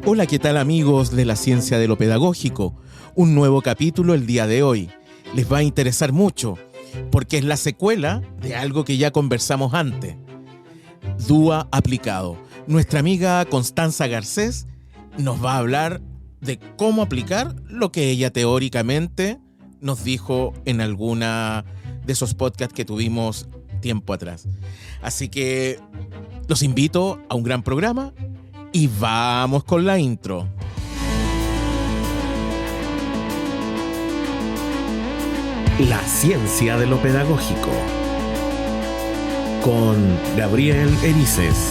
Hola, ¿qué tal amigos de la ciencia de lo pedagógico? Un nuevo capítulo el día de hoy. Les va a interesar mucho, porque es la secuela de algo que ya conversamos antes. DUA aplicado. Nuestra amiga Constanza Garcés nos va a hablar de cómo aplicar lo que ella teóricamente nos dijo en alguna de esos podcasts que tuvimos tiempo atrás. Así que los invito a un gran programa y vamos con la intro. La ciencia de lo pedagógico con Gabriel Erices.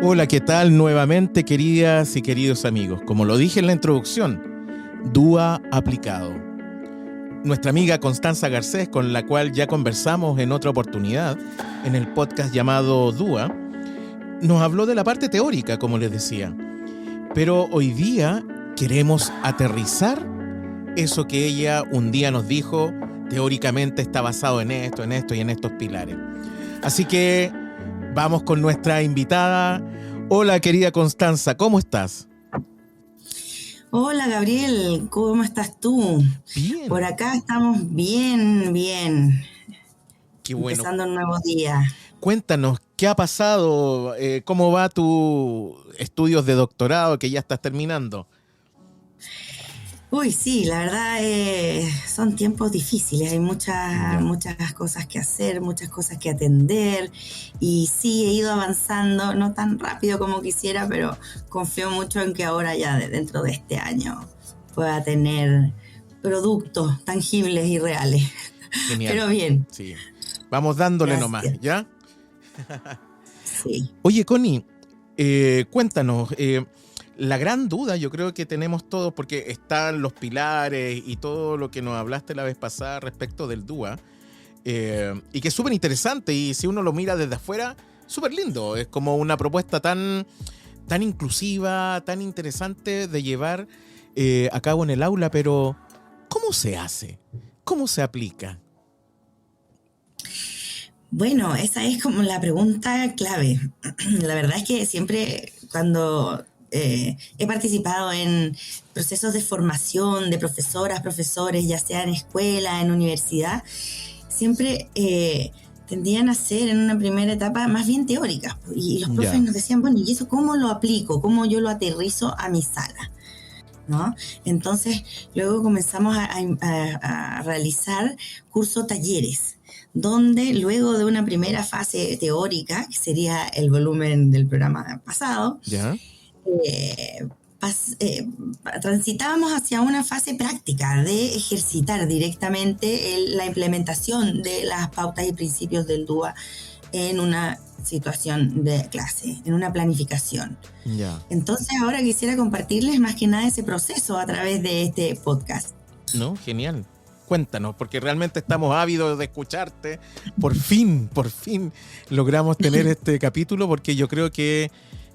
Hola, ¿qué tal nuevamente, queridas y queridos amigos? Como lo dije en la introducción, DUA aplicado. Nuestra amiga Constanza Garcés, con la cual ya conversamos en otra oportunidad, en el podcast llamado DUA, nos habló de la parte teórica, como les decía. Pero hoy día queremos aterrizar eso que ella un día nos dijo, teóricamente está basado en esto y en estos pilares. Así que vamos con nuestra invitada. Hola, querida Constanza, ¿cómo estás? Hola, Gabriel, ¿cómo estás tú? Bien. Por acá estamos bien. Qué bueno. Empezando un nuevo día. Cuéntanos, ¿qué ha pasado? ¿Cómo va tus estudios de doctorado que ya estás terminando? Uy, sí, la verdad son tiempos difíciles, hay muchas cosas que hacer, muchas cosas que atender y sí, he ido avanzando, no tan rápido como quisiera, pero confío mucho en que ahora ya dentro de este año pueda tener productos tangibles y reales. Genial. Pero bien. Sí. Vamos dándole Gracias. nomás, ¿ya? Sí. Oye, Connie, cuéntanos, la gran duda yo creo que tenemos todos, porque están los pilares y todo lo que nos hablaste la vez pasada respecto del DUA, y que es súper interesante y si uno lo mira desde afuera, súper lindo. Es como una propuesta tan inclusiva, tan interesante de llevar a cabo en el aula, pero ¿cómo se hace? ¿Cómo se aplica? Bueno, esa es como la pregunta clave. La verdad es que siempre cuando he participado en procesos de formación de profesoras, profesores, ya sea en escuela, en universidad, siempre tendían a ser en una primera etapa más bien teóricas. Y los profes nos decían, bueno, ¿y eso cómo lo aplico? ¿Cómo yo lo aterrizo a mi sala? ¿No? Entonces, luego comenzamos a realizar cursos talleres, donde luego de una primera fase teórica, que sería el volumen del programa pasado, transitábamos hacia una fase práctica de ejercitar directamente la implementación de las pautas y principios del DUA en una situación de clase, en una planificación. Entonces ahora quisiera compartirles más que nada ese proceso a través de este podcast. No, genial. Cuéntanos, porque realmente estamos ávidos de escucharte. Por fin logramos tener este capítulo, porque yo creo que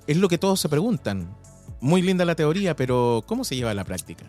es lo que todos se preguntan. Muy linda la teoría, pero ¿cómo se lleva a la práctica?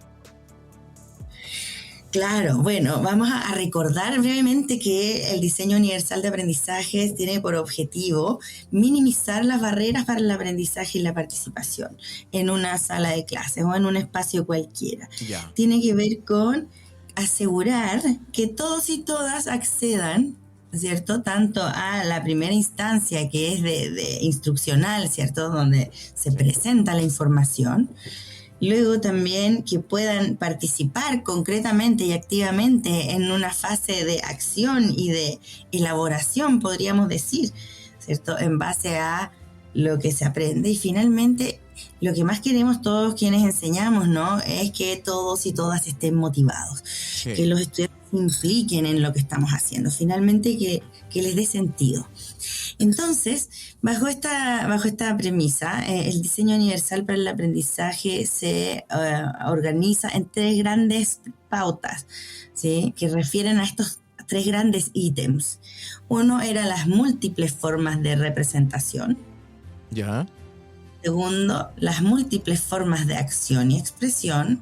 Claro, bueno, vamos a recordar brevemente que el diseño universal de aprendizaje tiene por objetivo minimizar las barreras para el aprendizaje y la participación en una sala de clases o en un espacio cualquiera. Tiene que ver con asegurar que todos y todas accedan, ¿cierto? Tanto a la primera instancia que es de instruccional, ¿cierto? Donde se presenta la información. Luego también que puedan participar concretamente y activamente en una fase de acción y de elaboración, podríamos decir, ¿cierto? En base a lo que se aprende. Y finalmente, lo que más queremos todos quienes enseñamos, ¿no? Es que todos y todas estén motivados, que los estudiantes se impliquen en lo que estamos haciendo, finalmente que les dé sentido. Entonces, bajo esta premisa, el diseño universal para el aprendizaje se organiza en 3 grandes pautas, ¿sí? Que refieren a estos 3 grandes ítems. Uno era las múltiples formas de representación. Ya. Segundo, las múltiples formas de acción y expresión.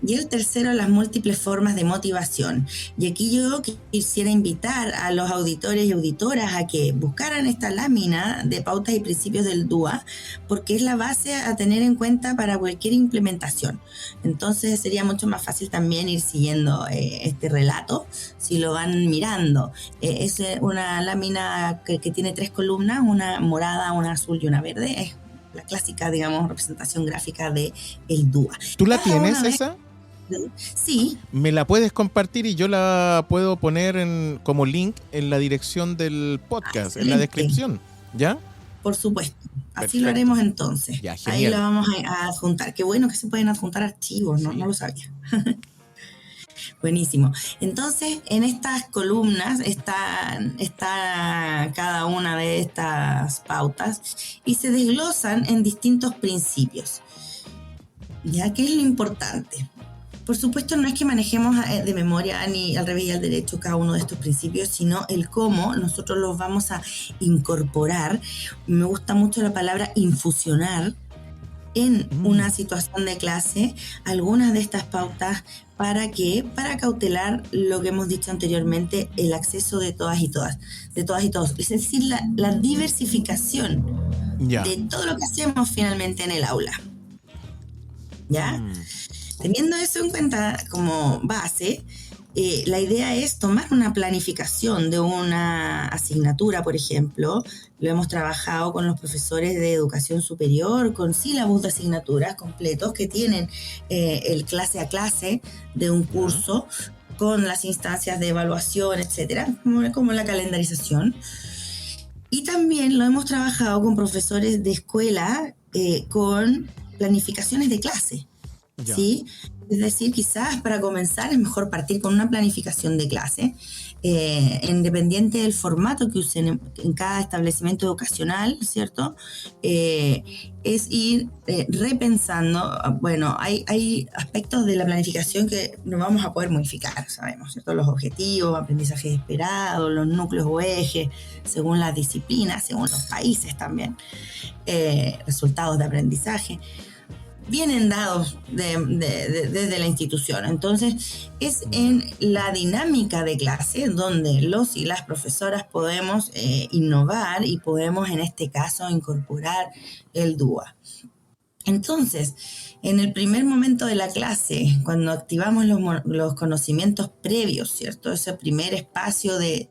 Y el tercero, las múltiples formas de motivación. Y aquí yo quisiera invitar a los auditores y auditoras a que buscaran esta lámina de pautas y principios del DUA, porque es la base a tener en cuenta para cualquier implementación. Entonces sería mucho más fácil también ir siguiendo este relato si lo van mirando. Es una lámina que tiene 3 columnas, una morada, una azul y una verde. Es la clásica, digamos, representación gráfica de el DUA. ¿Tú la tienes esa? Sí. ¿Me la puedes compartir y yo la puedo poner como link en la dirección del podcast, en la descripción? ¿Ya? Por supuesto. Así Perfecto. Lo haremos entonces. Ya, ahí lo vamos a adjuntar. Qué bueno que se pueden adjuntar archivos, ¿no? Sí. No lo sabía. Buenísimo. Entonces, en estas columnas está cada una de estas pautas y se desglosan en distintos principios. ¿Ya? ¿Qué es lo importante? Por supuesto, no es que manejemos de memoria ni al revés y al derecho cada uno de estos principios, sino el cómo nosotros los vamos a incorporar. Me gusta mucho la palabra infusionar en una situación de clase algunas de estas pautas. ¿Para qué? Para cautelar lo que hemos dicho anteriormente, el acceso de todas y todos. Es decir, la diversificación de todo lo que hacemos finalmente en el aula. ¿Ya? Teniendo eso en cuenta como base, la idea es tomar una planificación de una asignatura, por ejemplo. Lo hemos trabajado con los profesores de educación superior, con sílabos de asignaturas completos que tienen el clase a clase de un curso, con las instancias de evaluación, etcétera, como la calendarización. Y también lo hemos trabajado con profesores de escuela con planificaciones de clase. ¿Sí? Es decir, quizás para comenzar es mejor partir con una planificación de clase, independiente del formato que usen en cada establecimiento educacional, ¿cierto? Es ir repensando. Bueno, hay aspectos de la planificación que no vamos a poder modificar, sabemos, ¿cierto? Los objetivos, aprendizaje esperado, los núcleos o ejes, según las disciplinas, según los países también, resultados de aprendizaje, vienen dados desde la institución. Entonces, es en la dinámica de clase donde los y las profesoras podemos innovar y podemos, en este caso, incorporar el DUA. Entonces, en el primer momento de la clase, cuando activamos los conocimientos previos, ¿cierto? Ese primer espacio de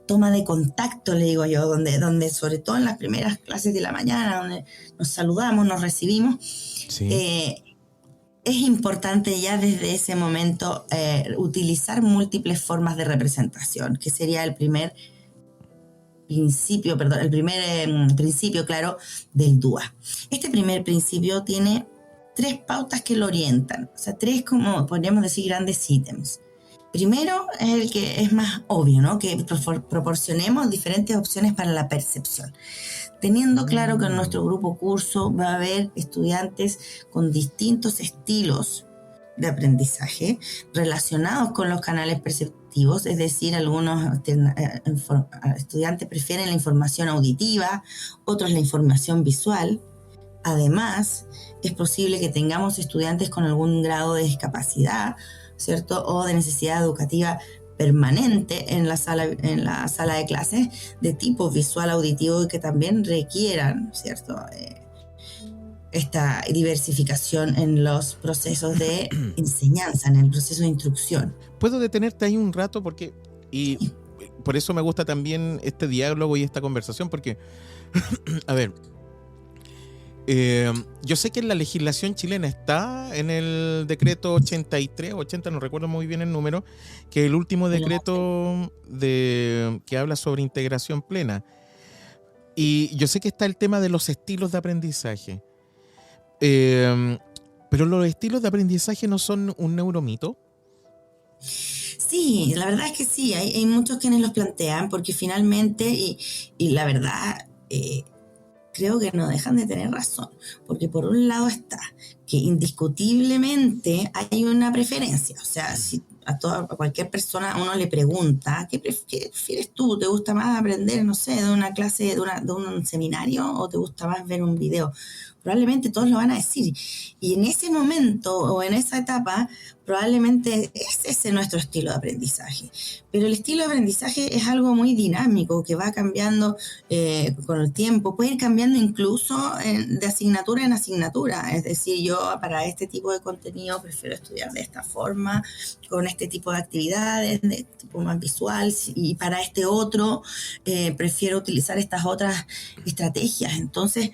toma de contacto, le digo yo, donde sobre todo en las primeras clases de la mañana, donde nos saludamos, nos recibimos, sí. Es importante ya desde ese momento utilizar múltiples formas de representación, que sería el primer principio, claro, del DUA. Este primer principio tiene 3 pautas que lo orientan, o sea, 3, como podríamos decir, grandes ítems. Primero es el que es más obvio, ¿no? Que proporcionemos diferentes opciones para la percepción. Teniendo claro que en nuestro grupo curso va a haber estudiantes con distintos estilos de aprendizaje relacionados con los canales perceptivos, es decir, algunos estudiantes prefieren la información auditiva, otros la información visual. Además, es posible que tengamos estudiantes con algún grado de discapacidad, ¿cierto? O de necesidad educativa permanente en la sala de clases de tipo visual auditivo y que también requieran, ¿cierto? Esta diversificación en los procesos de enseñanza, en el proceso de instrucción. ¿Puedo detenerte ahí un rato? Sí. Por eso me gusta también este diálogo y esta conversación, porque, a ver, yo sé que en la legislación chilena está en el decreto 83, 80, no recuerdo muy bien el número, que es el último decreto que habla sobre integración plena. Y yo sé que está el tema de los estilos de aprendizaje. Pero los estilos de aprendizaje no son un neuromito. Sí, la verdad es que sí, hay muchos quienes los plantean, porque finalmente, y la verdad, creo que no dejan de tener razón, porque por un lado está que indiscutiblemente hay una preferencia, o sea, si a cualquier persona uno le pregunta, ¿qué prefieres tú? ¿Te gusta más aprender, no sé, de una clase, de un seminario, o te gusta más ver un video? probablemente todos lo van a decir. Y en ese momento o en esa etapa, probablemente es ese nuestro estilo de aprendizaje. Pero el estilo de aprendizaje es algo muy dinámico, que va cambiando con el tiempo, puede ir cambiando incluso de asignatura en asignatura. Es decir, yo para este tipo de contenido prefiero estudiar de esta forma, con este tipo de actividades, de tipo más visual, y para este otro prefiero utilizar estas otras estrategias. Entonces,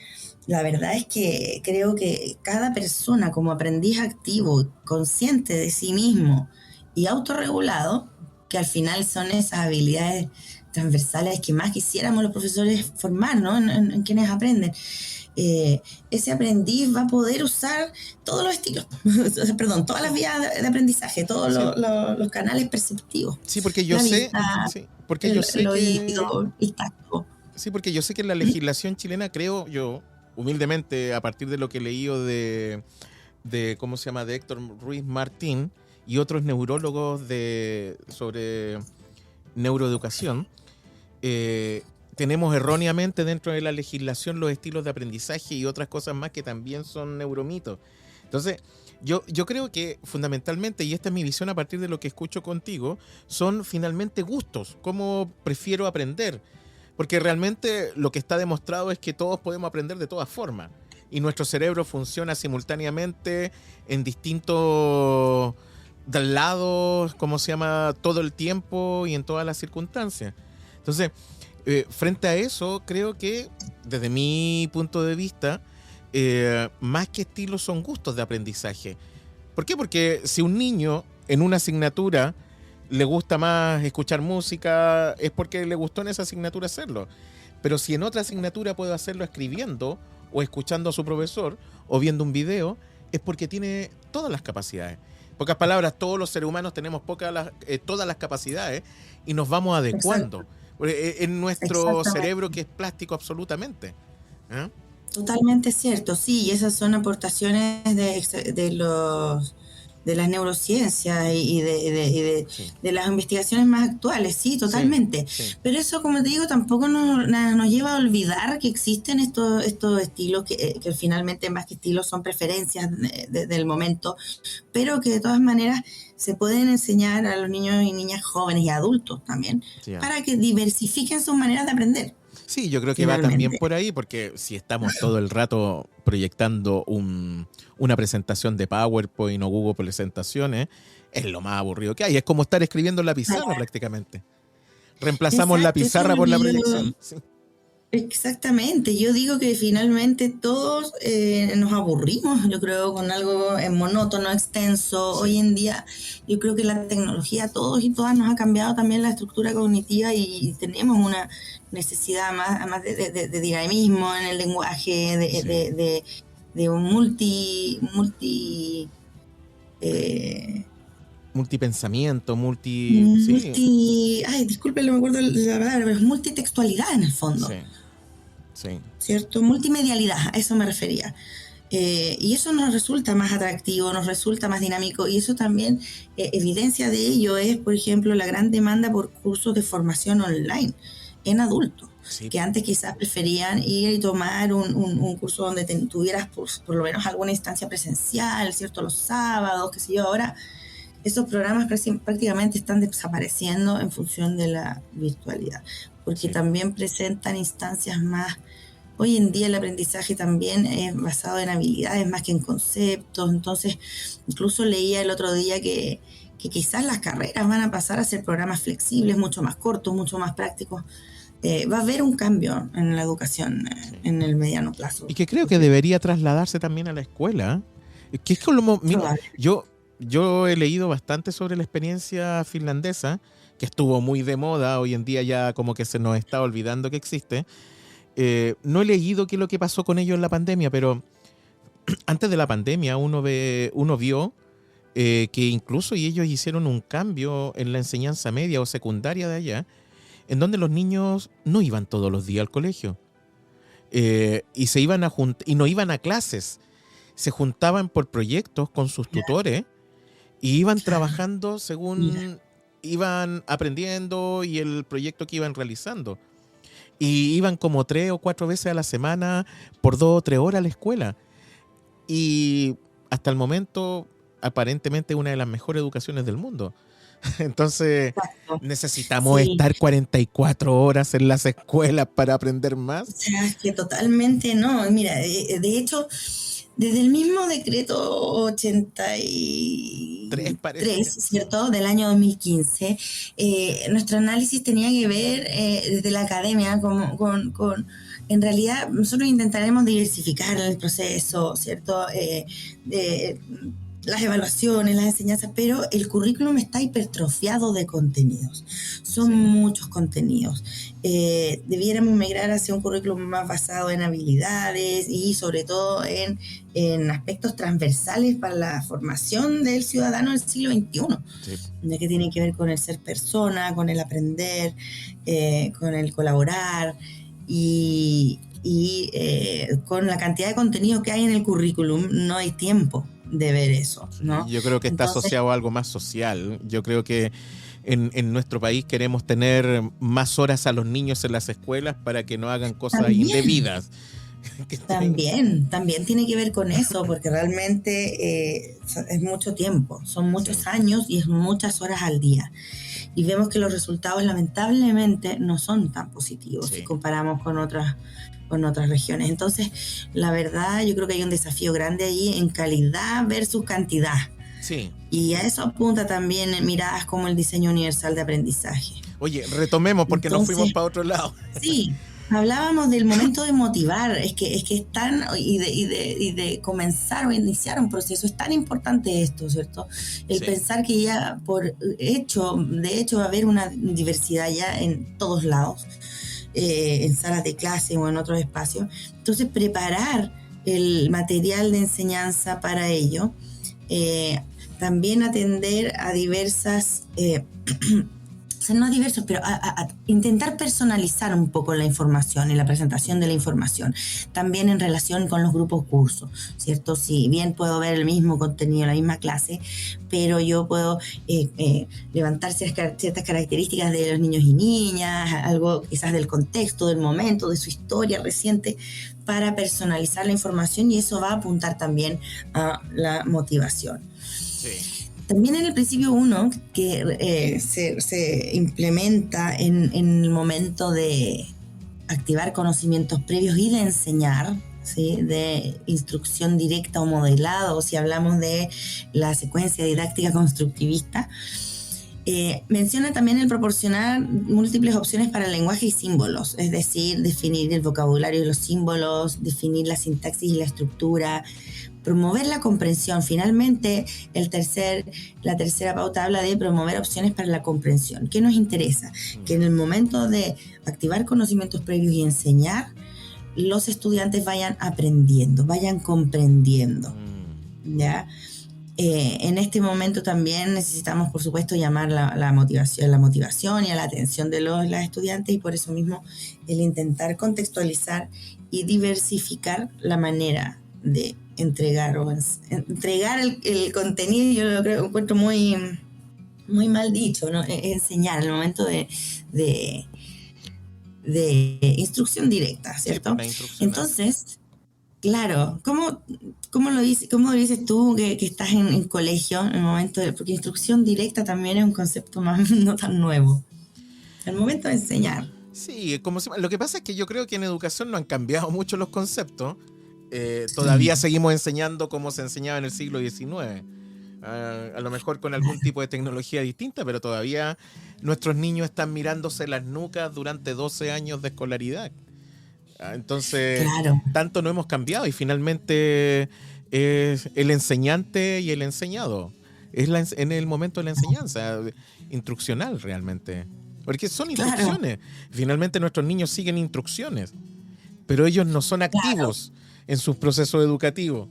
la verdad es que creo que cada persona como aprendiz activo, consciente de sí mismo y autorregulado, que al final son esas habilidades transversales que más quisiéramos los profesores formar, ¿no? En quienes aprenden. Ese aprendiz va a poder usar todos los estilos, perdón, todas las vías de aprendizaje, todos los canales perceptivos. Sí, porque yo La sé, vista, sí, porque yo sé el que, oído, el tacto. sí, porque yo sé que en la legislación chilena, creo yo, humildemente, a partir de lo que he leído de ¿cómo se llama?, de Héctor Ruiz Martín y otros neurólogos sobre neuroeducación, tenemos erróneamente dentro de la legislación los estilos de aprendizaje y otras cosas más que también son neuromitos. Entonces, yo creo que fundamentalmente, y esta es mi visión a partir de lo que escucho contigo, son finalmente gustos, cómo prefiero aprender. Porque realmente lo que está demostrado es que todos podemos aprender de todas formas. Y nuestro cerebro funciona simultáneamente en distintos lados, ¿cómo se llama?, todo el tiempo y en todas las circunstancias. Entonces, frente a eso, creo que, desde mi punto de vista, más que estilos son gustos de aprendizaje. ¿Por qué? Porque si un niño en una asignatura le gusta más escuchar música, es porque le gustó en esa asignatura hacerlo. Pero si en otra asignatura puede hacerlo escribiendo o escuchando a su profesor o viendo un video, es porque tiene todas las capacidades. En pocas palabras, todos los seres humanos tenemos todas las capacidades y nos vamos adecuando. En nuestro cerebro, que es plástico absolutamente. ¿Eh? Totalmente cierto, sí, y esas son aportaciones de las neurociencias y de las investigaciones más actuales, sí, totalmente. Sí. Pero eso, como te digo, tampoco nos lleva a olvidar que existen estos estilos que finalmente, más que estilos, son preferencias del momento, pero que de todas maneras se pueden enseñar a los niños y niñas jóvenes y adultos también, para que diversifiquen sus maneras de aprender. Sí, yo creo que va también por ahí, porque si estamos todo el rato proyectando una presentación de PowerPoint o Google Presentaciones, es lo más aburrido que hay. Es como estar escribiendo en la pizarra prácticamente. Reemplazamos la pizarra por la proyección. Sí. Exactamente, yo digo que finalmente todos nos aburrimos, yo creo, con algo monótono, extenso. Sí. Hoy en día yo creo que la tecnología a todos y todas nos ha cambiado también la estructura cognitiva y tenemos una necesidad más de dinamismo en el lenguaje, de un multipensamiento, ay, disculpe, no me acuerdo la palabra, pero es multitextualidad en el fondo. Sí. Sí. ¿Cierto? Multimedialidad, a eso me refería. Y eso nos resulta más atractivo, nos resulta más dinámico, y eso también, evidencia de ello es, por ejemplo, la gran demanda por cursos de formación online en adultos, sí, que antes quizás preferían ir y tomar un curso donde tuvieras por lo menos alguna instancia presencial, ¿cierto? Los sábados, qué sé yo. Ahora esos programas prácticamente están desapareciendo en función de la virtualidad, porque sí, también presentan instancias más. Hoy en día el aprendizaje también es basado en habilidades más que en conceptos. Entonces, incluso leía el otro día que quizás las carreras van a pasar a ser programas flexibles, mucho más cortos, mucho más prácticos. Va a haber un cambio en la educación en el mediano plazo. Y que creo que debería trasladarse también a la escuela. Que es como, mira, yo he leído bastante sobre la experiencia finlandesa, que estuvo muy de moda. Hoy en día ya como que se nos está olvidando que existe. No he leído qué es lo que pasó con ellos en la pandemia, pero antes de la pandemia uno vio que incluso ellos hicieron un cambio en la enseñanza media o secundaria de allá, en donde los niños no iban todos los días al colegio y se iban y no iban a clases, se juntaban por proyectos con sus tutores y iban trabajando según iban aprendiendo y el proyecto que iban realizando. y iban como 3 o 4 veces a la semana por 2 o 3 horas a la escuela. Y hasta el momento, aparentemente, una de las mejores educaciones del mundo. Entonces, Exacto. ¿necesitamos Sí, estar 44 horas en las escuelas para aprender o más? sea, es que totalmente no. Mira, de hecho, desde el mismo decreto Tres parece. 83, ¿cierto? Del año 2015, nuestro análisis tenía que ver desde la academia en realidad, nosotros intentaremos diversificar el proceso, ¿cierto? De, las evaluaciones, las enseñanzas, pero el currículum está hipertrofiado de contenidos. Son Sí, muchos contenidos. Debiéramos migrar hacia un currículum más basado en habilidades y sobre todo en aspectos transversales para la formación del ciudadano del siglo XXI, sí. ya que tiene que ver con el ser persona, con el aprender, con el colaborar y con la cantidad de contenido que hay en el currículum, no hay tiempo de ver eso, Sí, ¿no? yo creo que está Entonces, asociado a algo más social. Yo creo que en nuestro país queremos tener más horas a los niños en las escuelas para que no hagan cosas también, indebidas. Que estén- también tiene que ver con eso, porque realmente es mucho tiempo, son Sí, muchos años y es muchas horas al día. Y vemos que los resultados lamentablemente no son tan positivos si sí, comparamos con otras regiones. Entonces, la verdad, yo creo que hay un desafío grande ahí en calidad versus cantidad. sí. Y a eso apunta también miradas como el diseño universal de aprendizaje. Oye, retomemos porque nos fuimos Entonces, para otro lado. sí, hablábamos del momento de motivar, es que es tan, y de comenzar o iniciar un proceso, es tan importante esto, ¿cierto? El Sí, pensar que ya por hecho, de hecho va a haber una diversidad ya en todos lados, en salas de clase o en otros espacios. Entonces, preparar el material de enseñanza para ello, eh, también atender a diversas o sea, no diversos, pero a intentar personalizar un poco la información y la presentación de la información, también en relación con los grupos cursos, ¿cierto? Si bien puedo ver el mismo contenido, la misma clase, pero yo puedo levantar ciertas características de los niños y niñas, algo quizás del contexto, del momento, de su historia reciente, para personalizar la información y eso va a apuntar también a la motivación. sí. También en el principio 1, que se implementa en el momento de activar conocimientos previos y de enseñar, ¿sí? De instrucción directa o modelado, si hablamos de la secuencia didáctica constructivista, menciona también el proporcionar múltiples opciones para el lenguaje y símbolos, es decir, definir el vocabulario y los símbolos, definir la sintaxis y la estructura, promover la comprensión. Finalmente, la tercera pauta habla de promover opciones para la comprensión. ¿Qué nos interesa? Que en el momento de activar conocimientos previos y enseñar, los estudiantes vayan aprendiendo, vayan comprendiendo, ¿ya? En este momento también necesitamos, por supuesto, llamar la motivación y a la atención de las estudiantes y por eso mismo el intentar contextualizar y diversificar la manera de entregar el contenido. Yo lo encuentro muy, muy mal dicho, ¿no? Enseñar en el momento de, de instrucción directa, Sí, pues ¿cierto? la instruccional. Entonces, claro, cómo lo dices tú que estás en colegio en el momento porque instrucción directa también es un concepto más no tan nuevo. El momento de enseñar. Sí, lo que pasa es que yo creo que en educación no han cambiado mucho los conceptos. Todavía Mm, seguimos enseñando como se enseñaba en el siglo XIX. A lo mejor con algún tipo de tecnología distinta, pero todavía nuestros niños están mirándose las nucas durante 12 años de escolaridad. Entonces, claro, tanto no hemos cambiado y finalmente es el enseñante y el enseñado. En el momento de la enseñanza, instruccional realmente. Porque son claro, instrucciones. Finalmente nuestros niños siguen instrucciones, pero ellos no son claro, activos en sus procesos educativos,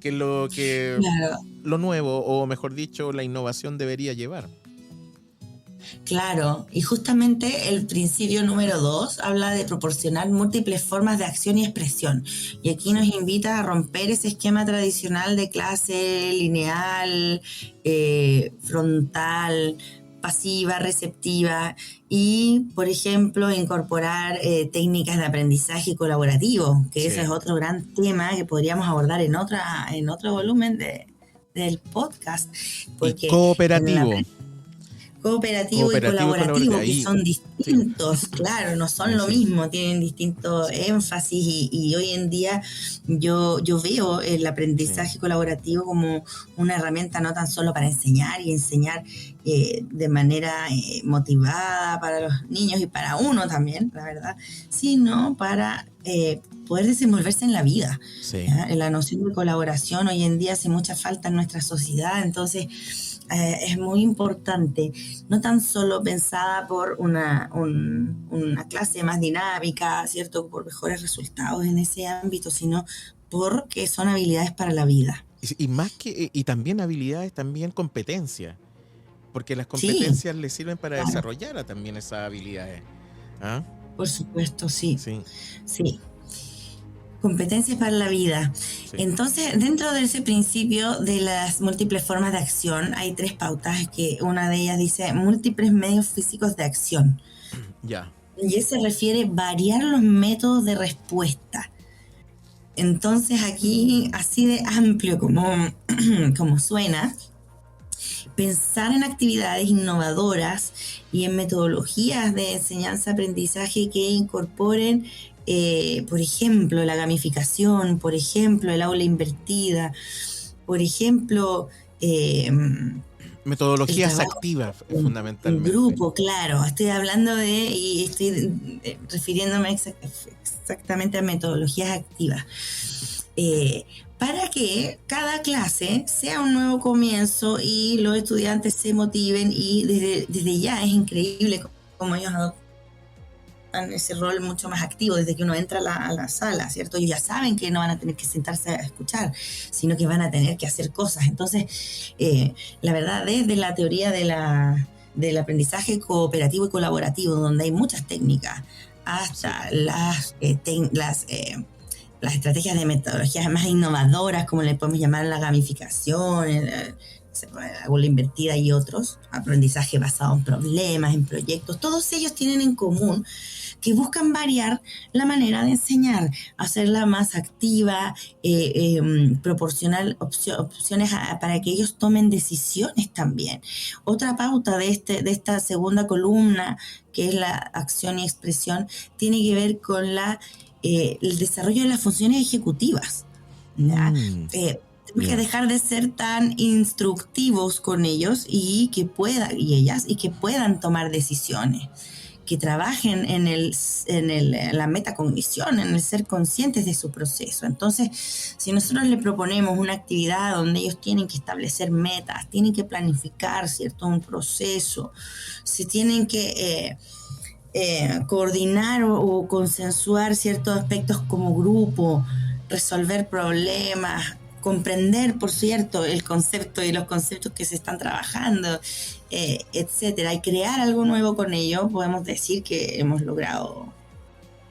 que claro. lo nuevo, o mejor dicho, la innovación debería llevar. Claro, y justamente el principio número 2 habla de proporcionar múltiples formas de acción y expresión. Y aquí nos Sí. invita a romper ese esquema tradicional de clase lineal, frontal, pasiva, receptiva y, por ejemplo, incorporar técnicas de aprendizaje colaborativo, que Sí. ese es otro gran tema que podríamos abordar en otro volumen del podcast, Y porque en la cooperativo. cooperativo y Cooperativo y colaborativo. colaborativo, que Ahí, son sí, distintos, claro, no son lo sí. mismo, tienen distinto Sí. énfasis y hoy en día yo veo el aprendizaje Sí. colaborativo como una herramienta no tan solo para enseñar y enseñar de manera motivada para los niños y para uno también, la verdad, sino para poder desenvolverse en la vida. Sí. La noción de colaboración hoy en día hace mucha falta en nuestra sociedad, entonces es muy importante, no tan solo pensada por una clase más dinámica, ¿cierto? Por mejores resultados en ese ámbito, sino porque son habilidades para la vida. Y más que, y también habilidades, también competencias, porque las Sí, competencias le sirven para claro, desarrollar también esas habilidades. ¿Ah? por supuesto, sí, Sí, sí. Competencias para la vida. sí. Entonces, dentro de ese principio de las múltiples formas de acción, hay 3 pautas, que una de ellas dice múltiples medios físicos de acción. Ya. Y eso se refiere a variar los métodos de respuesta. Entonces, aquí, así de amplio como suena, pensar en actividades innovadoras y en metodologías de enseñanza-aprendizaje que incorporen, por ejemplo, la gamificación, por ejemplo, el aula invertida, por ejemplo, el Metodologías trabajo activas, en fundamentalmente. grupo, claro. Estoy hablando y estoy refiriéndome exactamente a metodologías activas. Para que cada clase sea un nuevo comienzo y los estudiantes se motiven y desde ya es increíble cómo ellos adoptan ese rol mucho más activo desde que uno entra a la sala, ¿cierto? Ellos ya saben que no van a tener que sentarse a escuchar, sino que van a tener que hacer cosas. Entonces, la verdad, desde la teoría del aprendizaje cooperativo y colaborativo, donde hay muchas técnicas, hasta las estrategias de metodologías más innovadoras, como le podemos llamar la gamificación, la aula invertida y otros, aprendizaje basado en problemas, en proyectos, todos ellos tienen en común que buscan variar la manera de enseñar, hacerla más activa, proporcionar opciones para que ellos tomen decisiones también. Otra pauta de esta segunda columna, que es la acción y expresión, tiene que ver con el desarrollo de las funciones ejecutivas. Tenemos que dejar de ser tan instructivos con ellos y que puedan tomar decisiones, que trabajen en la metacognición, en el ser conscientes de su proceso. Entonces, si nosotros les proponemos una actividad donde ellos tienen que establecer metas, tienen que planificar, ¿cierto?, un proceso, se tienen que coordinar o consensuar ciertos aspectos como grupo, resolver problemas, comprender, por cierto, el concepto y los conceptos que se están trabajando, etcétera, y crear algo nuevo con ello, podemos decir que hemos logrado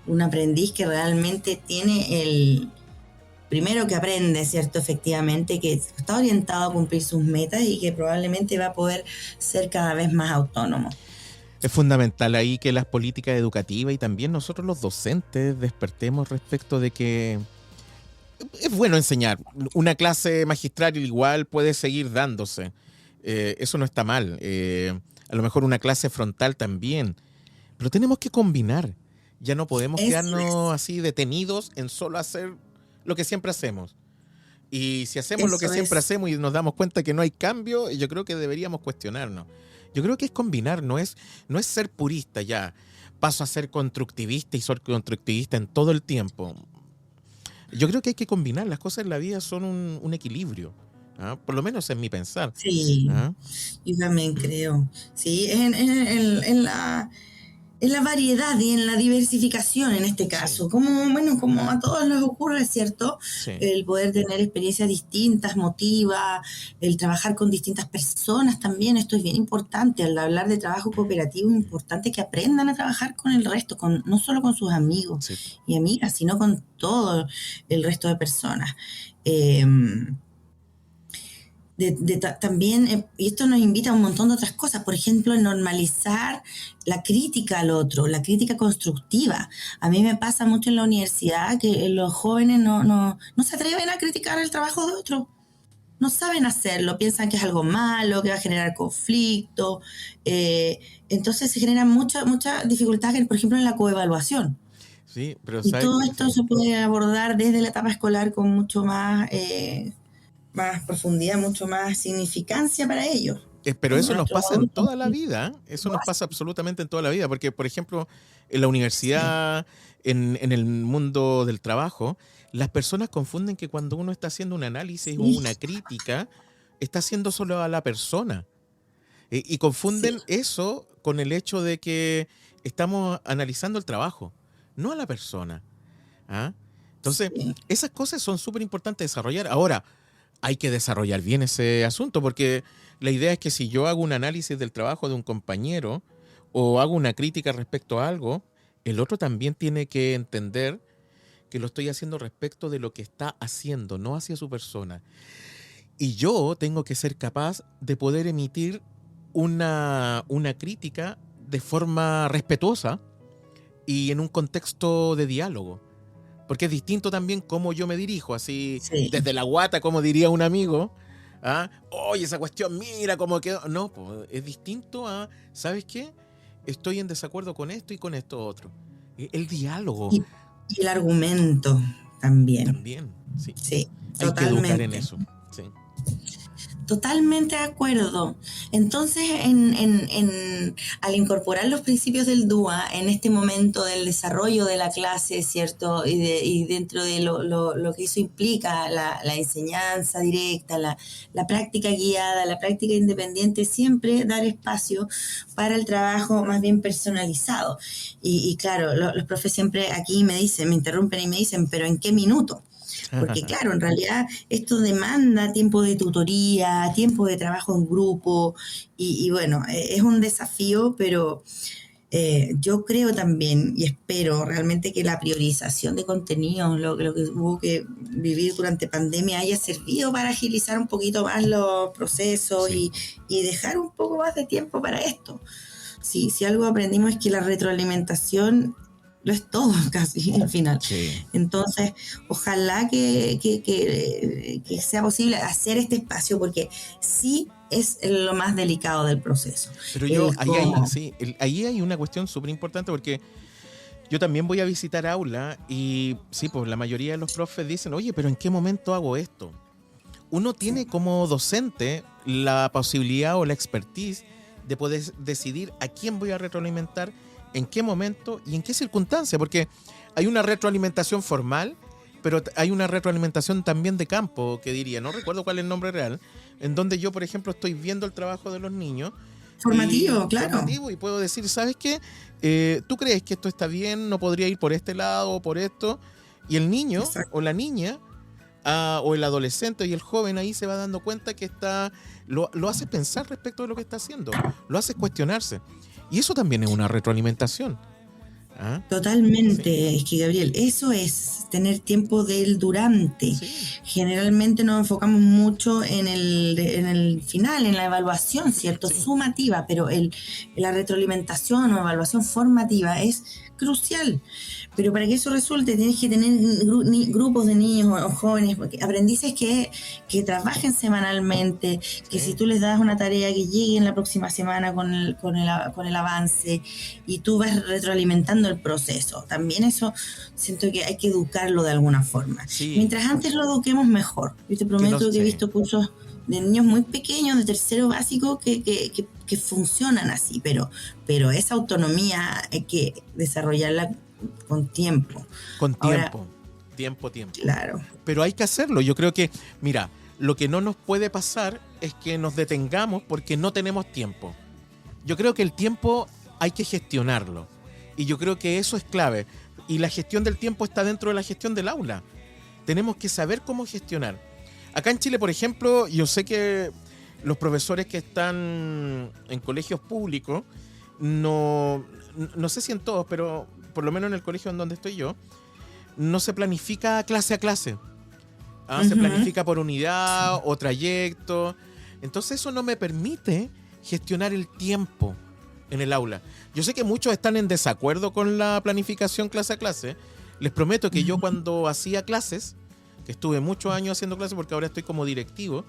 un aprendiz que realmente tiene primero que aprende, ¿cierto? Efectivamente, que está orientado a cumplir sus metas y que probablemente va a poder ser cada vez más autónomo. Es fundamental ahí que las políticas educativas y también nosotros los docentes despertemos respecto de que es bueno enseñar. Una clase magistral igual puede seguir dándose. Eso no está mal. A lo mejor una clase frontal también. Pero tenemos que combinar. Ya no podemos quedarnos así detenidos en solo hacer lo que siempre hacemos. Y si hacemos lo que siempre hacemos y nos damos cuenta que no hay cambio, yo creo que deberíamos cuestionarnos. Yo creo que es combinar, no es ser purista ya. Paso a ser constructivista y soy constructivista en todo el tiempo. Yo creo que hay que combinar. Las cosas en la vida son un equilibrio. ¿Ah? Por lo menos es mi pensar. Sí, ¿Ah? yo también creo. Sí, en la variedad y en la diversificación en este caso. Sí. Como a todos les ocurre, ¿cierto? Sí. El poder tener experiencias distintas motiva, el trabajar con distintas personas también, esto es bien importante. Al hablar de trabajo cooperativo es importante que aprendan a trabajar con el resto, no solo con sus amigos y amigas, sino con todo el resto de personas. también, y esto nos invita a un montón de otras cosas, por ejemplo, normalizar la crítica al otro, la crítica constructiva. A mí me pasa mucho en la universidad que los jóvenes no se atreven a criticar el trabajo de otro. No saben hacerlo, piensan que es algo malo, que va a generar conflicto. Entonces se generan muchas dificultades, por ejemplo, en la coevaluación. Sí, pero Y ¿sabes? todo esto Sí. se puede abordar desde la etapa escolar con mucho más profundidad, mucho más significancia para ellos. Pero Como eso nos nuestros pasa en adultos toda la vida, ¿eh? Eso nos pasa absolutamente en toda la vida, porque, por ejemplo, en la sí, universidad, en el mundo del trabajo, las personas confunden que cuando uno está haciendo un análisis o sí, una crítica, está haciendo solo a la persona. Y sí, confunden eso con el hecho de que estamos analizando el trabajo, no a la persona. ¿Ah? Entonces, sí. esas cosas son súper importantes desarrollar. Ahora, hay que desarrollar bien ese asunto, porque la idea es que si yo hago un análisis del trabajo de un compañero o hago una crítica respecto a algo, el otro también tiene que entender que lo estoy haciendo respecto de lo que está haciendo, no hacia su persona. Y yo tengo que ser capaz de poder emitir una crítica de forma respetuosa y en un contexto de diálogo. Porque es distinto también cómo yo me dirijo, así Sí. desde la guata, como diría un amigo. ¿Ah? Oye, esa cuestión, mira cómo quedó. No, pues es distinto a, ¿sabes qué? Estoy en desacuerdo con esto y con esto otro. El diálogo Y, y el argumento también. también, sí. Sí, Hay que educar en totalmente. eso, sí. Totalmente de acuerdo. Entonces, al incorporar los principios del DUA en este momento del desarrollo de la clase, ¿cierto? Y dentro de lo que eso implica, la enseñanza directa, la práctica guiada, la práctica independiente, siempre dar espacio para el trabajo más bien personalizado. Y claro, los profes siempre aquí me interrumpen y me dicen, pero ¿en qué minuto? Porque claro, en realidad esto demanda tiempo de tutoría, tiempo de trabajo en grupo y bueno, es un desafío, pero yo creo también y espero realmente que la priorización de contenidos, lo que hubo que vivir durante pandemia haya servido para agilizar un poquito más los procesos Sí, y dejar un poco más de tiempo para esto. Si algo aprendimos es que la retroalimentación lo es todo casi al final. sí. Entonces, ojalá que sea posible hacer este espacio porque sí es lo más delicado del proceso. Pero yo, El cómo. sí, ahí hay una cuestión súper importante porque yo también voy a visitar aula y sí, pues la mayoría de los profes dicen, oye, pero ¿en qué momento hago esto? Uno Sí, tiene como docente la posibilidad o la expertise de poder decidir a quién voy a retroalimentar, en qué momento y en qué circunstancia, porque hay una retroalimentación formal, pero hay una retroalimentación también de campo, que diría, no recuerdo cuál es el nombre real, en donde yo, por ejemplo, estoy viendo el trabajo de los niños y formativo, claro. formativo y puedo decir, ¿sabes qué? ¿Tú crees que esto está bien? ¿No podría ir por este lado o por esto? Y el niño Exacto. o la niña o el adolescente y el joven ahí se va dando cuenta que lo hace pensar respecto de lo que está haciendo, lo hace cuestionarse. Y eso también es una retroalimentación. ¿Ah? Sí, Totalmente, es que Gabriel, eso es tener tiempo del durante. sí, Generalmente nos enfocamos mucho en el final, en la evaluación, ¿cierto? sí, Sumativa, pero la retroalimentación o evaluación formativa es crucial. Pero para que eso resulte, tienes que tener grupos de niños o jóvenes, aprendices que trabajen semanalmente, que si sí. tú les das una tarea que lleguen la próxima semana con el avance y tú vas retroalimentando el proceso. También eso siento que hay que educarlo de alguna forma. Sí, Mientras antes lo eduquemos mejor. Yo te que no prometo que he sé. visto cursos de niños muy pequeños, de tercero básico, que funcionan así, pero esa autonomía hay que desarrollarla con tiempo. Con Ahora, tiempo, tiempo. claro, Pero hay que hacerlo. Yo creo que, mira, lo que no nos puede pasar es que nos detengamos porque no tenemos tiempo. Yo creo que el tiempo hay que gestionarlo. Y yo creo que eso es clave. Y la gestión del tiempo está dentro de la gestión del aula. Tenemos que saber cómo gestionar. Acá en Chile, por ejemplo, yo sé que los profesores que están en colegios públicos, no sé si en todos, pero por lo menos en el colegio en donde estoy yo, no se planifica clase a clase. Se planifica por unidad o trayecto. Entonces eso no me permite gestionar el tiempo en el aula. Yo sé que muchos están en desacuerdo con la planificación clase a clase. Les prometo que yo cuando hacía clases, que estuve muchos años haciendo clases porque ahora estoy como directivo,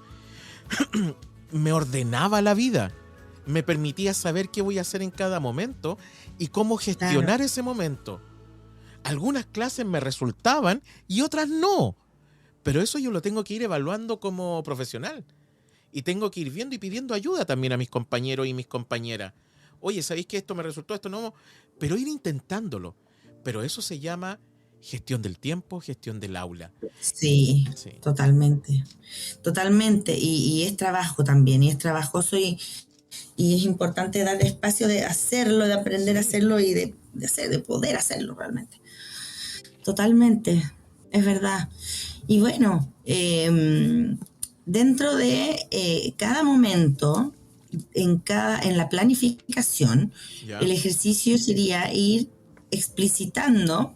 me ordenaba la vida. Me permitía saber qué voy a hacer en cada momento y cómo gestionar ese momento. Algunas clases me resultaban y otras no. Pero eso yo lo tengo que ir evaluando como profesional. Y tengo que ir viendo y pidiendo ayuda también a mis compañeros y mis compañeras. Oye, ¿sabéis que esto me resultó, esto no? Pero ir intentándolo. Pero eso se llama gestión del tiempo, gestión del aula. Sí. Totalmente. Totalmente. Y es trabajo también. Y es trabajoso y es importante darle espacio de hacerlo, de aprender a hacerlo y de poder hacerlo realmente. Totalmente. Es verdad. Y bueno, dentro de cada momento, en la planificación, el ejercicio sería ir explicitando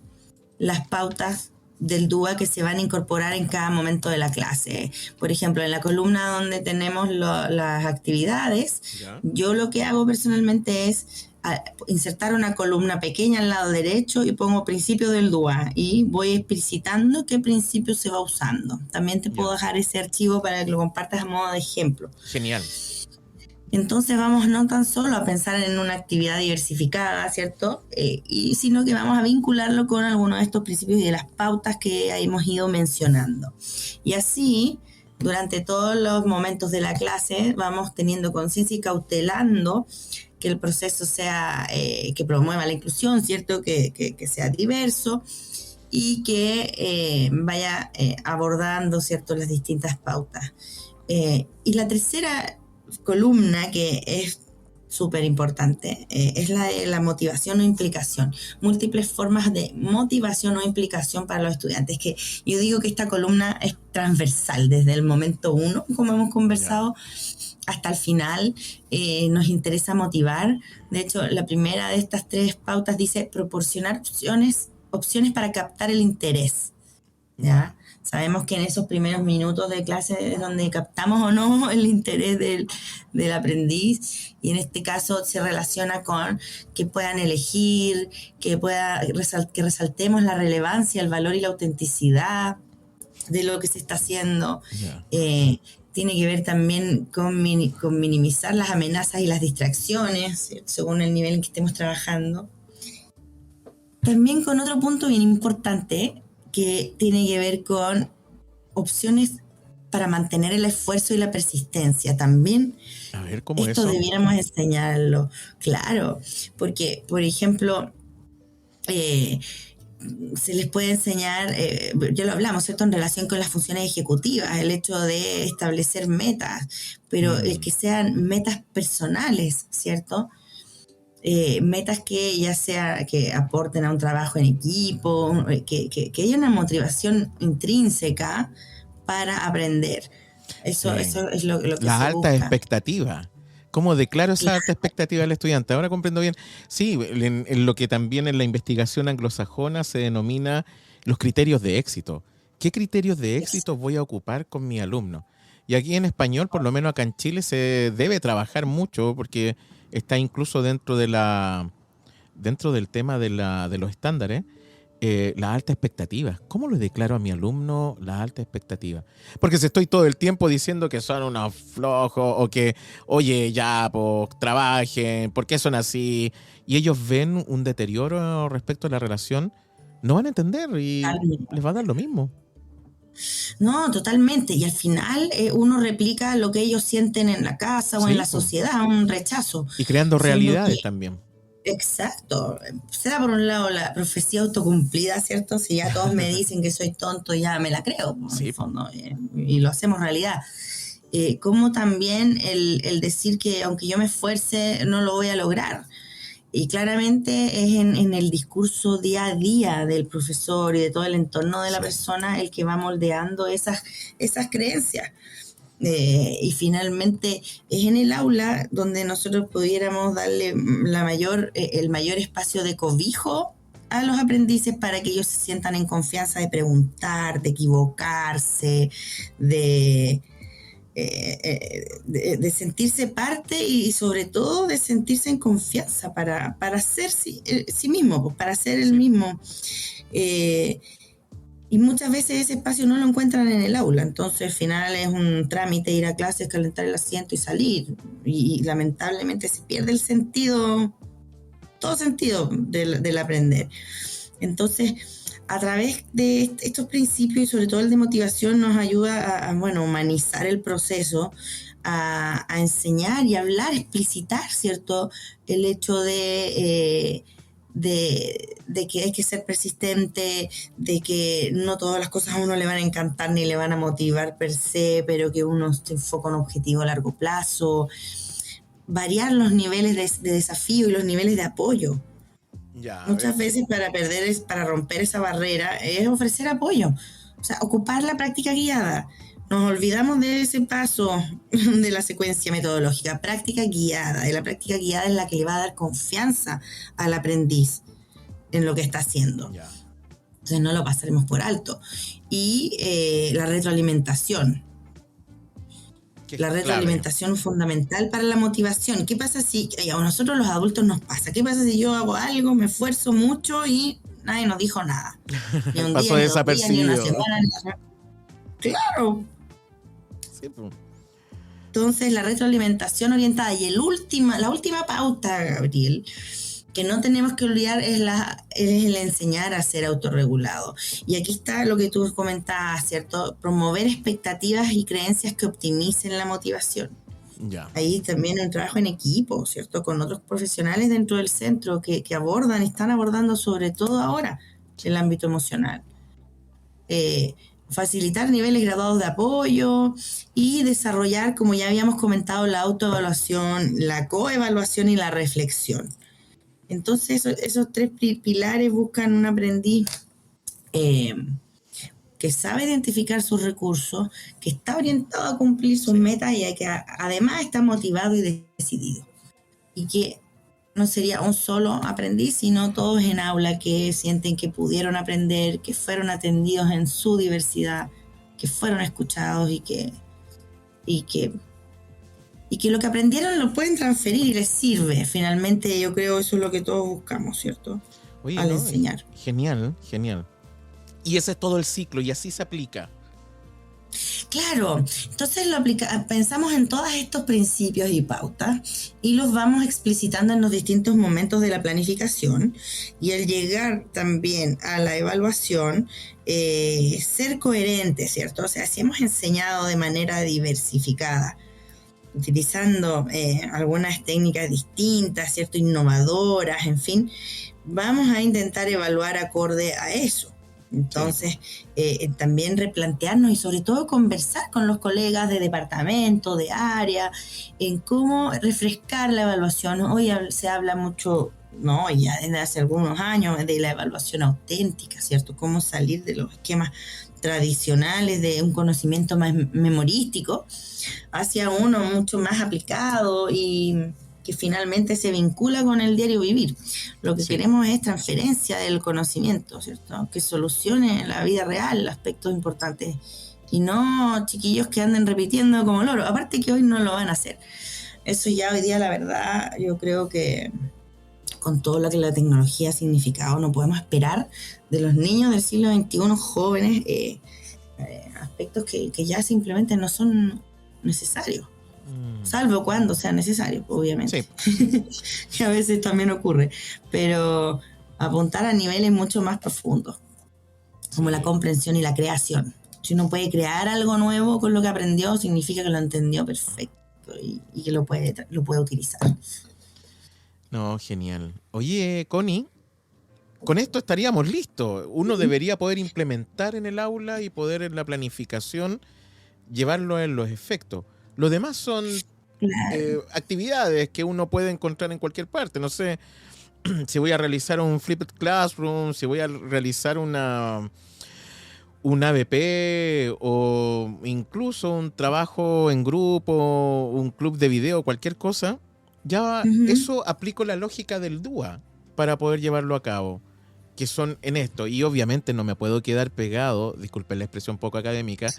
las pautas del DUA que se van a incorporar en cada momento de la clase. Por ejemplo, en la columna donde tenemos las actividades, yo lo que hago personalmente es insertar una columna pequeña al lado derecho y pongo principio del DUA y voy explicitando qué principio se va usando. También te puedo dejar ese archivo para que lo compartas a modo de ejemplo. Genial. Entonces vamos no tan solo a pensar en una actividad diversificada, ¿cierto? Sino que vamos a vincularlo con algunos de estos principios y de las pautas que hemos ido mencionando. Y así, durante todos los momentos de la clase, vamos teniendo conciencia y cautelando que el proceso sea, que promueva la inclusión, ¿cierto? Que sea diverso y que vaya abordando, ¿cierto?, las distintas pautas. Y la tercera columna, que es súper importante, es la de la motivación o implicación. Múltiples formas de motivación o implicación para los estudiantes. Que yo digo que esta columna es transversal desde el momento 1, como hemos conversado, hasta el final. Nos interesa motivar. De hecho, la primera de estas 3 pautas dice proporcionar opciones para captar el interés. ¿Ya? Sabemos que en esos primeros minutos de clase es donde captamos o no el interés del aprendiz, y en este caso se relaciona con que puedan elegir, que resaltemos la relevancia, el valor y la autenticidad de lo que se está haciendo. Tiene que ver también con minimizar las amenazas y las distracciones, ¿cierto?, según el nivel en que estemos trabajando. También con otro punto bien importante, que tiene que ver con opciones para mantener el esfuerzo y la persistencia. También a ver, ¿cómo esto eso? Debiéramos enseñarlo. Claro, porque, por ejemplo, se les puede enseñar, ya lo hablamos, ¿cierto?, en relación con las funciones ejecutivas, el hecho de establecer metas, pero el que sean metas personales, ¿cierto?, metas que ya sea que aporten a un trabajo en equipo, que haya una motivación intrínseca para aprender. Eso es lo que la se alta busca. Expectativa. ¿Cómo declaro esa alta expectativa del estudiante? Ahora comprendo bien. Sí, en lo que también en la investigación anglosajona se denomina los criterios de éxito. ¿Qué criterios de éxito voy a ocupar con mi alumno? Y aquí en español, por lo menos acá en Chile, se debe trabajar mucho porque está incluso dentro del tema de los estándares, la alta expectativa. ¿Cómo le declaro a mi alumno la alta expectativa? Porque si estoy todo el tiempo diciendo que son unos flojos o que, oye, ya, pues, trabajen, ¿por qué son así? Y ellos ven un deterioro respecto a la relación, no van a entender y les va a dar lo mismo. No, totalmente. Y al final uno replica lo que ellos sienten en la casa o en la sociedad, un rechazo. Y creando realidades también. Exacto. Se da por un lado la profecía autocumplida, ¿cierto? Si ya todos me dicen que soy tonto, ya me la creo, en el fondo, y lo hacemos realidad. Como también el decir que aunque yo me esfuerce, no lo voy a lograr. Y claramente es en el discurso día a día del profesor y de todo el entorno de la persona el que va moldeando esas creencias. Y finalmente es en el aula donde nosotros pudiéramos darle el mayor espacio de cobijo a los aprendices para que ellos se sientan en confianza de preguntar, de equivocarse, de sentirse parte y sobre todo de sentirse en confianza para ser sí mismo, pues, para ser el mismo. Y muchas veces ese espacio no lo encuentran en el aula, entonces al final es un trámite ir a clases, calentar el asiento y salir. Y lamentablemente se pierde el sentido, todo sentido del aprender. Entonces, a través de estos principios y sobre todo el de motivación nos ayuda a humanizar el proceso, a enseñar y hablar, explicitar, ¿cierto? El hecho de que hay que ser persistente, de que no todas las cosas a uno le van a encantar ni le van a motivar per se, pero que uno se enfoca en un objetivo a largo plazo, variar los niveles de desafío y los niveles de apoyo. Muchas veces para romper esa barrera es ofrecer apoyo, o sea, ocupar la práctica guiada. Nos olvidamos de ese paso de la secuencia metodológica, práctica guiada. Y la práctica guiada es la que le va a dar confianza al aprendiz en lo que está haciendo. Entonces no lo pasaremos por alto. Y la retroalimentación. La retroalimentación fundamental para la motivación. ¿Qué pasa si a nosotros los adultos nos pasa? ¿Qué pasa si yo hago algo, me esfuerzo mucho y nadie nos dijo nada? Ni un pasó día, desapercibido. Ni una semana, claro. Sí, pues. Entonces la retroalimentación orientada y la última pauta, Gabriel, que no tenemos que olvidar es el enseñar a ser autorregulado. Y aquí está lo que tú comentabas, ¿cierto? Promover expectativas y creencias que optimicen la motivación. Ahí también un trabajo en equipo, ¿cierto? Con otros profesionales dentro del centro que están abordando sobre todo ahora el ámbito emocional. Facilitar niveles graduados de apoyo y desarrollar, como ya habíamos comentado, la autoevaluación, la coevaluación y la reflexión. Entonces esos tres pilares buscan un aprendiz que sabe identificar sus recursos, que está orientado a cumplir sus metas y que además está motivado y decidido. Y que no sería un solo aprendiz, sino todos en aula que sienten que pudieron aprender, que fueron atendidos en su diversidad, que fueron escuchados y que lo que aprendieron lo pueden transferir y les sirve. Finalmente yo creo eso es lo que todos buscamos, ¿cierto? Oye, al enseñar. Genial. Y ese es todo el ciclo y así se aplica. Claro, entonces pensamos en todos estos principios y pautas y los vamos explicitando en los distintos momentos de la planificación y al llegar también a la evaluación, ser coherente, ¿cierto? O sea, si hemos enseñado de manera diversificada, utilizando algunas técnicas distintas, ¿cierto? Innovadoras, en fin, vamos a intentar evaluar acorde a eso. Entonces, también replantearnos y sobre todo conversar con los colegas de departamento, de área, en cómo refrescar la evaluación. Hoy se habla mucho, ¿no? Ya desde hace algunos años, de la evaluación auténtica, ¿cierto? Cómo salir de los esquemas tradicionales de un conocimiento más memorístico hacia uno mucho más aplicado y que finalmente se vincula con el diario vivir. Lo que queremos es transferencia del conocimiento, ¿cierto? Que solucione en la vida real aspectos importantes y no chiquillos que anden repitiendo como loro. Aparte que hoy no lo van a hacer. Eso ya hoy día, la verdad, yo creo que con todo lo que la tecnología ha significado, no podemos esperar de los niños del siglo XXI jóvenes aspectos que ya simplemente no son necesarios. Salvo cuando sea necesario, obviamente. Sí. Que a veces también ocurre. Pero apuntar a niveles mucho más profundos, como la comprensión y la creación. Si uno puede crear algo nuevo con lo que aprendió, significa que lo entendió perfecto y que lo puede utilizar. No, genial. Oye, Connie, con esto estaríamos listos. Uno debería poder implementar en el aula y poder en la planificación llevarlo en los efectos. Los demás son actividades que uno puede encontrar en cualquier parte. No sé si voy a realizar un flipped classroom, si voy a realizar un ABP o incluso un trabajo en grupo, un club de video, cualquier cosa. Ya eso aplico la lógica del DUA para poder llevarlo a cabo. que son en esto. Y obviamente no me puedo quedar pegado, disculpen la expresión poco académica,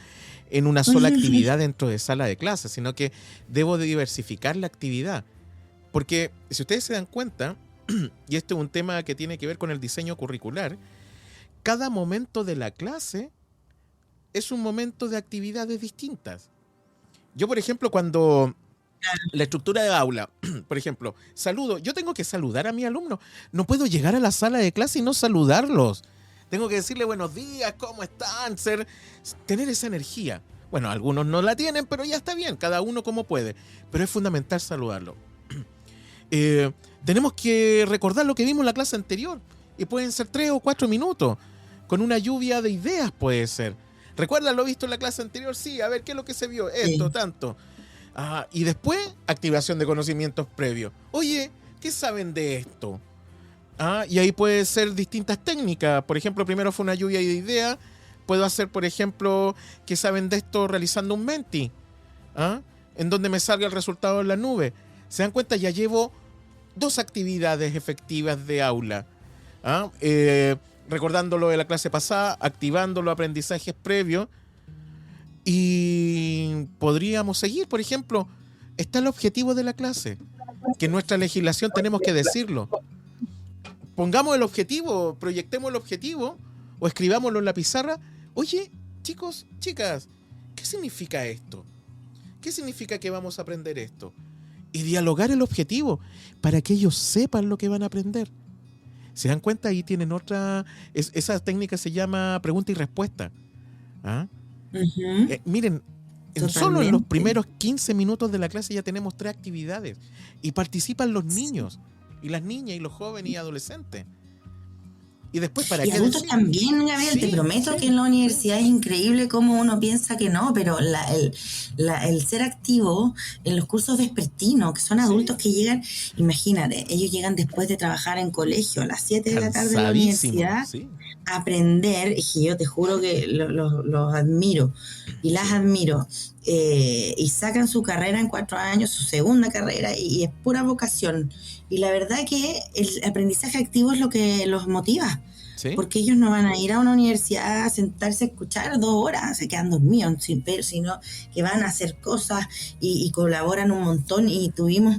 en una sola actividad dentro de sala de clases, sino que debo de diversificar la actividad. Porque si ustedes se dan cuenta, y este es un tema que tiene que ver con el diseño curricular, cada momento de la clase es un momento de actividades distintas. Yo, por ejemplo, cuando la estructura de aula, por ejemplo, saludo, yo tengo que saludar a mi alumno. No puedo llegar a la sala de clase y no saludarlos. Tengo que decirle buenos días, ¿cómo están? Tener esa energía. Bueno, algunos no la tienen, pero ya está bien, cada uno como puede. Pero es fundamental saludarlo. Tenemos que recordar lo que vimos en la clase anterior. Y pueden ser 3 o 4 minutos. Con una lluvia de ideas puede ser. ¿Recuerdan lo visto en la clase anterior? Sí, a ver, ¿qué es lo que se vio? Esto, tanto. Y después, activación de conocimientos previos. Oye, ¿qué saben de esto? Y ahí puede ser distintas técnicas. Por ejemplo, primero fue una lluvia de ideas. Puedo hacer, por ejemplo, ¿qué saben de esto realizando un Menti? En donde me salga el resultado en la nube. ¿Se dan cuenta? Ya llevo 2 actividades efectivas de aula. Recordándolo de la clase pasada, activando los aprendizajes previos. Y podríamos seguir, por ejemplo, está el objetivo de la clase, que en nuestra legislación tenemos que decirlo. Pongamos el objetivo, proyectemos el objetivo o escribámoslo en la pizarra. Oye, chicos, chicas, ¿qué significa esto? ¿Qué significa que vamos a aprender esto? Y dialogar el objetivo para que ellos sepan lo que van a aprender. ¿Se dan cuenta? Ahí tienen otra... esa técnica se llama pregunta y respuesta. Miren, solo en los primeros 15 minutos de la clase ya tenemos 3 actividades. Y participan los niños, y las niñas, y los jóvenes y adolescentes. Y después, ¿para qué adultos decir? También, Gabriel, te prometo que en la universidad es increíble cómo uno piensa que no, pero el ser activo en los cursos vespertinos, que son adultos que llegan, imagínate, ellos llegan después de trabajar en colegio a las 7 de la tarde en la universidad, a aprender, y yo te juro que los admiro, y las admiro, y sacan su carrera en 4 años, su segunda carrera, y es pura vocación. Y la verdad que el aprendizaje activo es lo que los motiva. ¿Sí? Porque ellos no van a ir a una universidad a sentarse a escuchar 2 horas, se quedan dormidos, sino que van a hacer cosas y colaboran un montón. Y tuvimos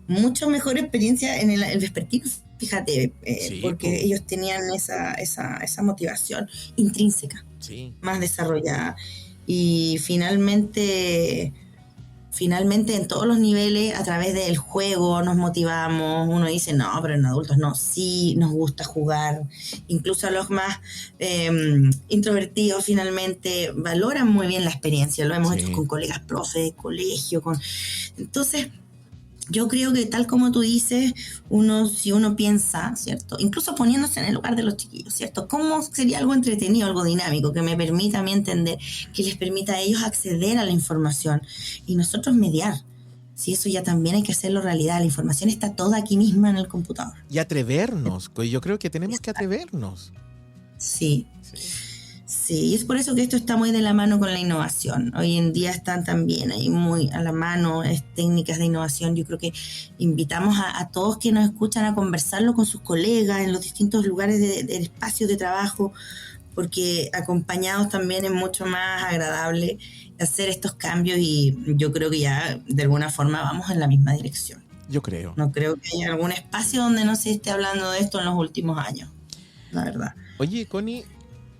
mucho mejor experiencia en el vespertino, fíjate, porque ellos tenían esa motivación intrínseca, más desarrollada. Y finalmente en todos los niveles, a través del juego nos motivamos. Uno dice, no, pero en adultos no, sí nos gusta jugar. Incluso a los más introvertidos finalmente valoran muy bien la experiencia. Lo hemos hecho con colegas profes de colegio. Entonces, yo creo que tal como tú dices, si uno piensa, ¿cierto? Incluso poniéndose en el lugar de los chiquillos, ¿cierto? ¿Cómo sería algo entretenido, algo dinámico, que me permita a mí entender, que les permita a ellos acceder a la información y nosotros mediar? Sí, eso ya también hay que hacerlo realidad. La información está toda aquí misma en el computador. Y atrevernos, yo creo que tenemos que atrevernos. Sí, y es por eso que esto está muy de la mano con la innovación. Hoy en día están también ahí muy a la mano técnicas de innovación. Yo creo que invitamos a todos que nos escuchan a conversarlo con sus colegas en los distintos lugares de espacios de trabajo, porque acompañados también es mucho más agradable hacer estos cambios, y yo creo que ya de alguna forma vamos en la misma dirección. Yo creo. No creo que haya algún espacio donde no se esté hablando de esto en los últimos años, la verdad. Oye, Connie,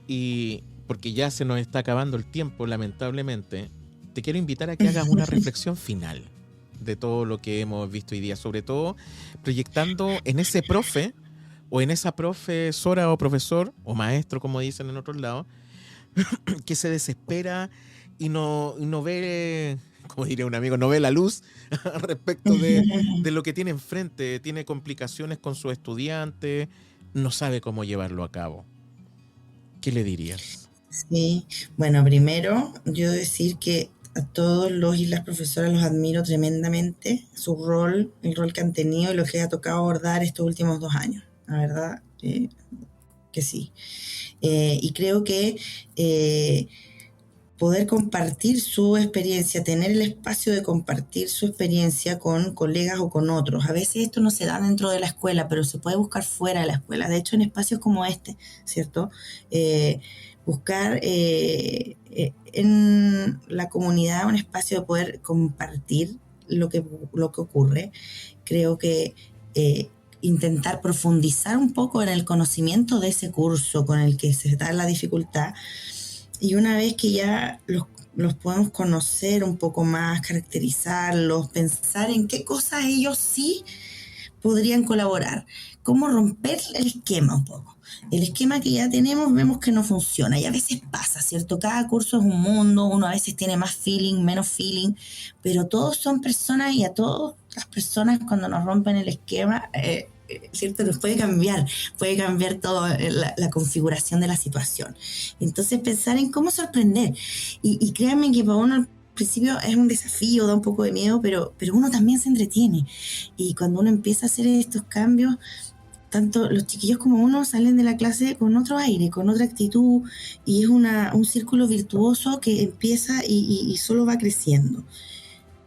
y porque ya se nos está acabando el tiempo, lamentablemente, te quiero invitar a que hagas una reflexión final de todo lo que hemos visto hoy día, sobre todo proyectando en ese profe o en esa profesora o profesor o maestro, como dicen en otros lados, que se desespera y no ve, como diría un amigo, no ve la luz respecto de lo que tiene enfrente, tiene complicaciones con su estudiante, no sabe cómo llevarlo a cabo. ¿Qué le dirías? Sí, bueno, primero yo decir que a todos los y las profesoras los admiro tremendamente, su rol, el rol que han tenido y lo que ha tocado abordar estos últimos 2 años, la verdad que sí. Y creo que poder compartir su experiencia, tener el espacio de compartir su experiencia con colegas o con otros. A veces esto no se da dentro de la escuela, pero se puede buscar fuera de la escuela. De hecho, en espacios como este, ¿cierto? Buscar en la comunidad un espacio de poder compartir lo que ocurre. Creo que intentar profundizar un poco en el conocimiento de ese curso con el que se da la dificultad, y una vez que ya los podemos conocer un poco más, caracterizarlos, pensar en qué cosas ellos sí podrían colaborar, cómo romper el esquema un poco. El esquema que ya tenemos vemos que no funciona y a veces pasa, ¿cierto? Cada curso es un mundo, uno a veces tiene más feeling, menos feeling, pero todos son personas y a todas las personas cuando nos rompen el esquema, ¿cierto? Nos puede cambiar toda la configuración de la situación. Entonces pensar en cómo sorprender y créanme que para uno al principio es un desafío, da un poco de miedo, pero uno también se entretiene y cuando uno empieza a hacer estos cambios, tanto los chiquillos como uno salen de la clase con otro aire, con otra actitud y es un círculo virtuoso que empieza y solo va creciendo.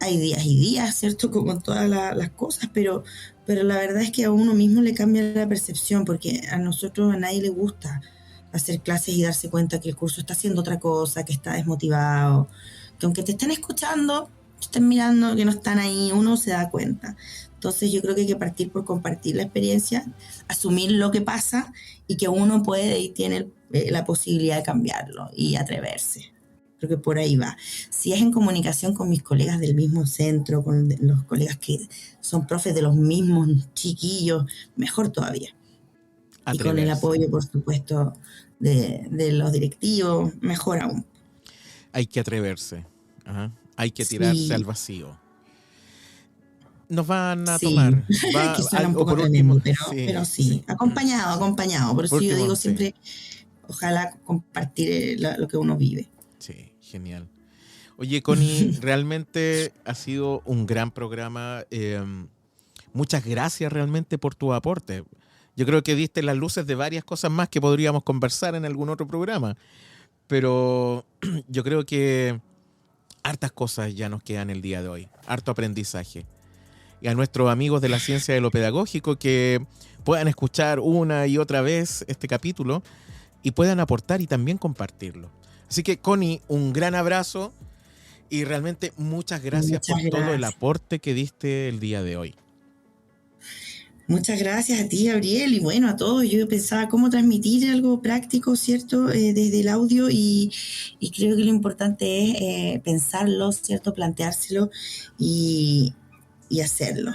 Hay días y días, ¿cierto? Como en todas las cosas, pero la verdad es que a uno mismo le cambia la percepción porque a nosotros, a nadie le gusta hacer clases y darse cuenta que el curso está haciendo otra cosa, que está desmotivado, que aunque te estén escuchando, te estén mirando, que no están ahí, uno se da cuenta. Entonces yo creo que hay que partir por compartir la experiencia, asumir lo que pasa y que uno puede y tiene la posibilidad de cambiarlo y atreverse. Creo que por ahí va. Si es en comunicación con mis colegas del mismo centro, con los colegas que son profes de los mismos chiquillos, mejor todavía. Atreverse. Y con el apoyo, por supuesto, de los directivos, mejor aún. Hay que atreverse. Ajá. Hay que tirarse al vacío. Nos van a tomar. Que suena un poco tremendo, pero sí. Acompañado. Por eso yo digo siempre, ojalá compartir lo que uno vive. Sí, genial. Oye, Connie, realmente ha sido un gran programa. Muchas gracias realmente por tu aporte. Yo creo que diste las luces de varias cosas más que podríamos conversar en algún otro programa. Pero yo creo que hartas cosas ya nos quedan el día de hoy. Harto aprendizaje. Y a nuestros amigos de la ciencia de lo pedagógico que puedan escuchar una y otra vez este capítulo y puedan aportar y también compartirlo. Así que, Connie, un gran abrazo y realmente muchas gracias todo el aporte que diste el día de hoy. Muchas gracias a ti, Gabriel, y bueno, a todos. Yo pensaba cómo transmitir algo práctico, ¿cierto? Desde el audio y creo que lo importante es pensarlo, ¿cierto? Planteárselo y hacerlo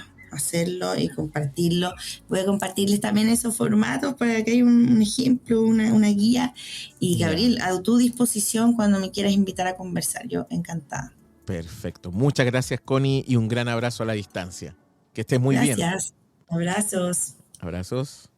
y compartirlo. Voy a compartirles también esos formatos para que haya un ejemplo, una guía. Y Gabriel, a tu disposición cuando me quieras invitar a conversar. Yo encantada. Perfecto. Muchas gracias, Connie, y un gran abrazo a la distancia. Que estés muy bien. Gracias. Abrazos. Abrazos.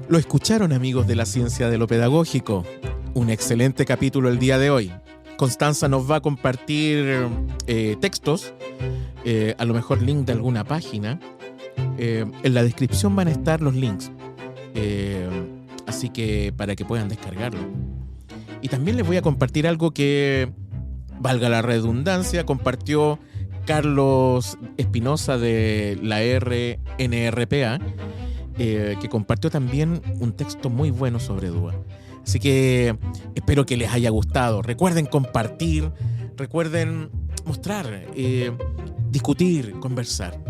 Lo escucharon, amigos de la ciencia de lo pedagógico. Un excelente capítulo el día de hoy. Constanza nos va a compartir textos, a lo mejor link de alguna página. En la descripción van a estar los links, así que para que puedan descargarlo. Y también les voy a compartir algo que, valga la redundancia, compartió Carlos Espinosa de la RNRPA, que compartió también un texto muy bueno sobre DUA. Así que espero que les haya gustado. Recuerden compartir, recuerden mostrar, discutir, conversar.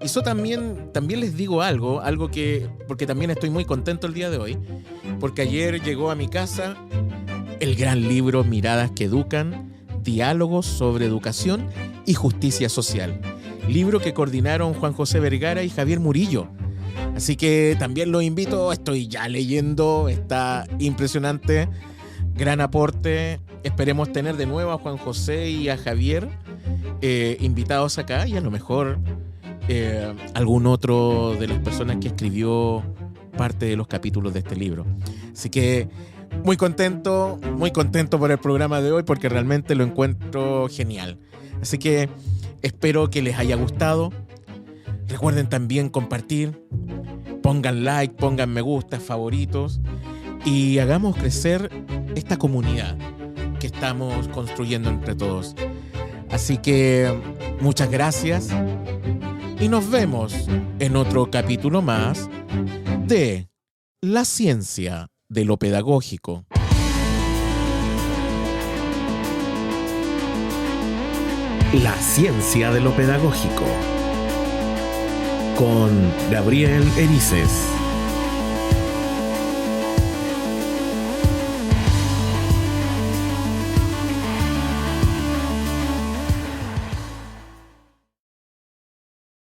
Y eso también les digo algo que, porque también estoy muy contento el día de hoy, porque ayer llegó a mi casa el gran libro Miradas que Educan, Diálogos sobre Educación y Justicia Social. Libro que coordinaron Juan José Vergara y Javier Murillo. Así que también los invito, estoy ya leyendo, está impresionante, gran aporte. Esperemos tener de nuevo a Juan José y a Javier invitados acá y a lo mejor algún otro de las personas que escribió parte de los capítulos de este libro. Así que muy contento por el programa de hoy porque realmente lo encuentro genial. Así que espero que les haya gustado. Recuerden también compartir. pongan like, pongan me gusta, favoritos y hagamos crecer esta comunidad que estamos construyendo entre todos. Así que muchas gracias y nos vemos en otro capítulo más de La Ciencia de lo Pedagógico. La Ciencia de lo Pedagógico con Gabriel Erices.